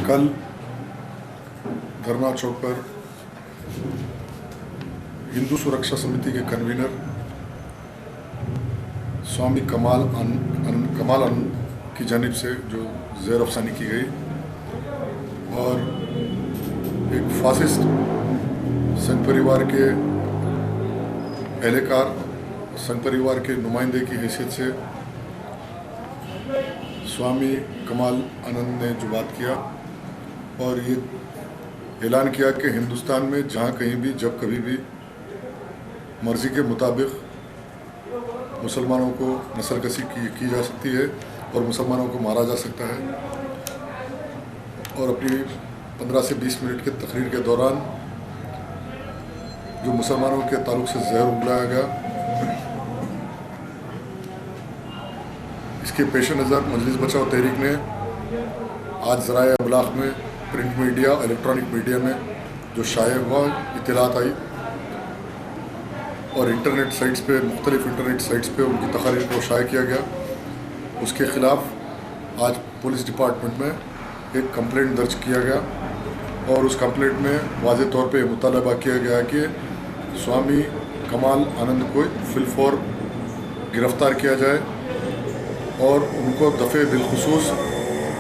कल धरना चौक पर हिंदू सुरक्षा समिति के कन्वीनर स्वामी कमाल आनंद की जानिब से जो ज़ेर अफसानी की गई और एक फासिस्ट संघ परिवार के एहलकार संघ परिवार के नुमाइंदे की हैसियत से स्वामी कमाल आनंद ने जो बात किया और ये ऐलान किया कि हिंदुस्तान में जहाँ कहीं भी जब कभी भी मर्ज़ी के मुताबिक मुसलमानों को नस्लकशी की जा सकती है और मुसलमानों को मारा जा सकता है। और अपनी 15 से 20 मिनट के तकरीर के दौरान जो मुसलमानों के ताल्लुक़ से जहर उगलाया गया, इसके पेश नज़र मजलिस बचाओ तहरीक ने आज ज़राए अबलाग में, प्रिंट मीडिया, इलेक्ट्रॉनिक मीडिया में जो शाया हुआ इत्तलात आई और इंटरनेट साइट्स पे, मुख्तलिफ इंटरनेट साइट्स पे उनकी तकारीर को शाया किया गया, उसके ख़िलाफ़ आज पुलिस डिपार्टमेंट में एक कंप्लेंट दर्ज किया गया और उस कंप्लेंट में वाज़ेह तौर पे मुतालबा किया गया कि स्वामी कमाल आनंद को फिलफौर गिरफ़्तार किया जाए और उनको दफ़े बिलखुसूस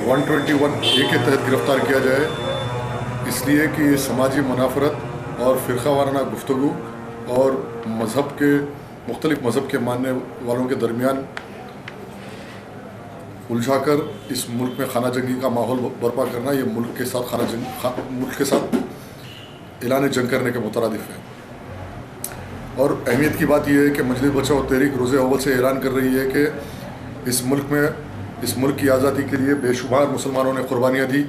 121A के तहत गिरफ़्तार किया जाए, इसलिए कि ये समाजी मुनाफरत और फ़िरक़ा वाराना गुफ्तगू और मज़हब के मुख्तलिफ़ मज़हब के मानने वालों के दरमियान उलझा कर इस मुल्क में खाना जंगी का माहौल बर्पा करना, ये मुल्क के साथ ऐलान जंग करने के मुतरादिफ है। और अहमियत की बात यह है कि मजलिस बचाओ तहरीक रोज़े अव्वल से ऐलान कर रही है कि इस मुल्क की आज़ादी के लिए बेशुमार मुसलमानों ने कुर्बानियाँ दी।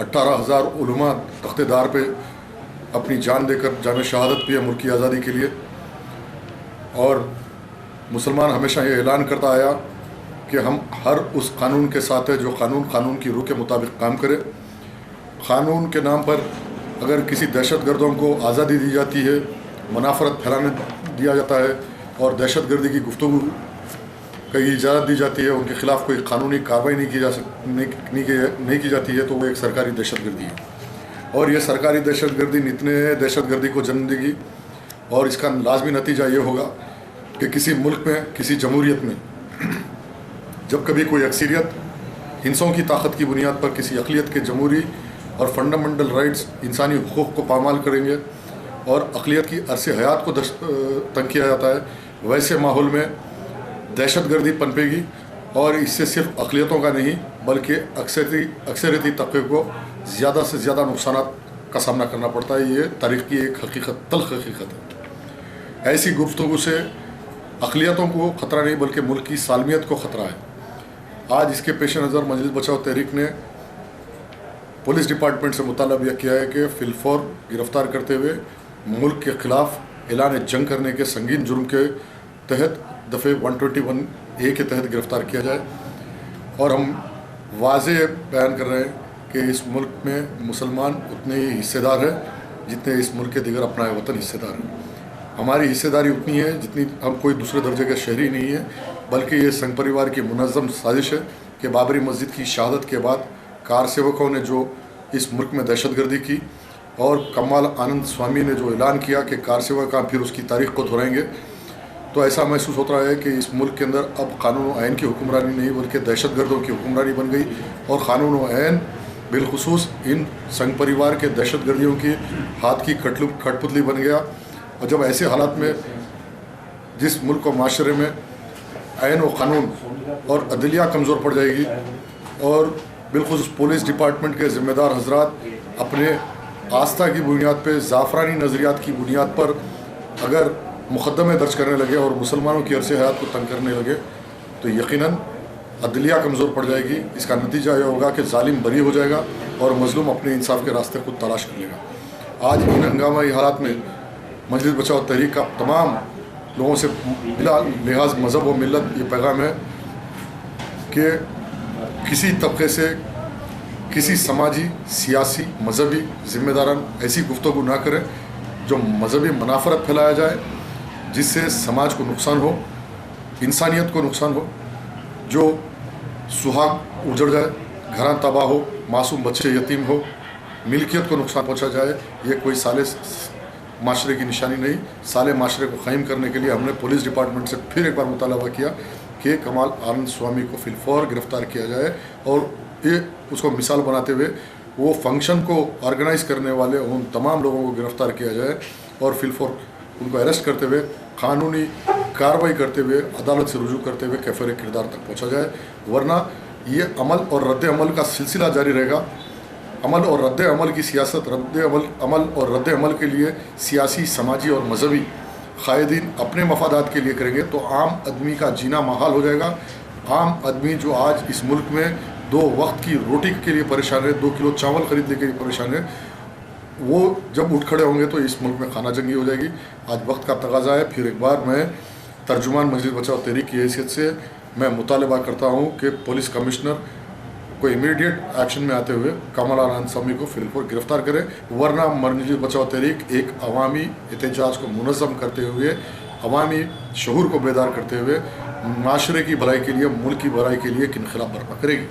18,000 उलमा तख्तेदार पे अपनी जान देकर जाम शहादत भी है मुल्क की आज़ादी के लिए। और मुसलमान हमेशा ये ऐलान करता आया कि हम हर उस कानून के साथ है जो कानून की रूह के मुताबिक काम करे। क़ानून के नाम पर अगर किसी दहशतगर्दों को आज़ादी दी जाती है, मुनाफरत फैलाने दिया जाता है और दहशतगर्दी की गुफ्तगू की इजाज़त दी जाती है, उनके ख़िलाफ़ कोई कानूनी कार्रवाई नहीं की जाती है, तो वो एक सरकारी दहशतगर्दी है। और ये सरकारी दहशतगर्दी नितने दहशतगर्दी को जन्म देगी और इसका लाजमी नतीजा ये होगा कि किसी मुल्क में, किसी जमहूरियत में जब कभी कोई अक्सरियत हिंसों की ताकत की बुनियाद पर किसी अक़लियत के जमहूरी और फंडामेंटल राइट्स, इंसानी हुकूक़ को पामाल करेंगे और अक़लियत की अरसे हयात को तंग किया जाता है, वैसे माहौल में दहशतगर्दी पनपेगी और इससे सिर्फ अक़लियतों का नहीं बल्कि अक्सरियती तबके को ज़्यादा से ज़्यादा नुकसानात का सामना करना पड़ता है। ये तारीख़ की एक हकीकत, तल्ख़ हकीकत है। ऐसी गुफ्तगू से अक़लियतों को ख़तरा नहीं बल्कि मुल्क की सालमियत को ख़तरा है। आज इसके पेश नज़र मजलिस बचाओ तहरीक ने पुलिस डिपार्टमेंट से मुतालबा किया है कि फिलफौर गिरफ़्तार करते हुए मुल्क के ख़िलाफ़ ऐलान जंग करने के संगीन जुर्म के तहत दफ़े 121A के तहत गिरफ़्तार किया जाए। और हम वाज़ेह बयान कर रहे हैं कि इस मुल्क में मुसलमान उतने ही हिस्सेदार हैं जितने इस मुल्क के दिगर अपनाए वतन हिस्सेदार हैं। हमारी हिस्सेदारी उतनी है जितनी, हम कोई दूसरे दर्जे के शहरी नहीं है, बल्कि ये संघ परिवार की मुनज़्ज़म साजिश है कि बाबरी मस्जिद की शहादत के बाद कार सेवकों ने जो इस मुल्क में दहशतगर्दी की और कमाल आनंद स्वामी ने जो ऐलान किया कि कार सेवक फिर उसकी तारीख़ को दोहराएंगे, तो ऐसा महसूस होता है कि इस मुल्क के अंदर अब कानून व आइन की हुक्मरानी नहीं बल्कि दहशतगर्दों की हुक्मरानी बन गई और कानून व आइन बिलखुसूस इन संघ परिवार के दहशतगर्दियों की हाथ की कठपुतली बन गया। और जब ऐसे हालात में जिस मुल्क और माशरे में आइन व कानून और अदलिया कमज़ोर पड़ जाएगी और बिलखुसूस पुलिस डिपार्टमेंट के ज़िम्मेदार हजरात अपने आस्था की बुनियाद पर, ज़ाफ़रानी नज़रियात की बुनियाद पर अगर मुक़दमे दर्ज करने लगे और मुसलमानों की अरसे हयात को तंग करने लगे तो यकीनन अदलिया कमज़ोर पड़ जाएगी। इसका नतीजा यह होगा कि ज़ालिम बरी हो जाएगा और मज़लूम अपने इंसाफ के रास्ते खुद तलाश कर लेगा। आज इन हंगामाई हालात में मजलिस बचाओ तहरीक का तमाम लोगों से बिला लिहाज मज़हब व मिलत ये पैगाम है कि किसी तबके से, किसी समाजी, सियासी, मजहबी ज़िम्मेदारान ऐसी गुफ्तगू ना करें जो मजहबी मुनाफरत फैलाया जाए, जिससे समाज को नुकसान हो, इंसानियत को नुकसान हो, जो सुहाग उजड़ जाए, घरां तबाह हो, मासूम बच्चे यतीम हो, मिल्कियत को नुकसान पहुंचा जाए, ये कोई साले माशरे की निशानी नहीं। साले माशरे को क़ायम करने के लिए हमने पुलिस डिपार्टमेंट से फिर एक बार मुतालबा किया कि कमाल आनंद स्वामी को फिलफौर गिरफ़्तार किया जाए और ये उसको मिसाल बनाते हुए वो फंक्शन को ऑर्गेनाइज़ करने वाले उन तमाम लोगों को गिरफ़्तार किया जाए और फिलफौर उनको अरेस्ट करते हुए कानूनी कार्रवाई करते हुए अदालत से रुजू करते हुए कैफ़र किरदार तक पहुँचा जाए, वरना ये अमल और रद्द अमल का सिलसिला जारी रहेगा। अमल और रद्द अमल की सियासत, अमल और रद्द अमल के लिए सियासी, समाजी और मजहबी कायदीन अपने मफादात के लिए करेंगे तो आम आदमी का जीना महाल हो जाएगा। आम आदमी जो आज इस मुल्क में 2 वक्त की रोटी के लिए परेशान है, 2 किलो चावल खरीदने के लिए परेशान है, वो जब उठ खड़े होंगे तो इस मुल्क में खाना जंगी हो जाएगी। आज वक्त का तकाजा है। फिर एक बार मैं तर्जुमान मजलिस बचाओ तहरीक की हैसियत से मैं मुतालबा करता हूँ कि पुलिस कमिश्नर को इमीडिएट एक्शन में आते हुए कमाल आनंद स्वामी को फिलफौर गिरफ़्तार करे, वरना मजलिस बचाओ तहरीक एक अवामी एहतजाज को मुनज़्ज़म करते हुए, अवामी शऊर को बेदार करते हुए माशरे की भलाई के लिए, मुल्क की भलाई के लिए एक इनक़लाब बर्पा करेगी।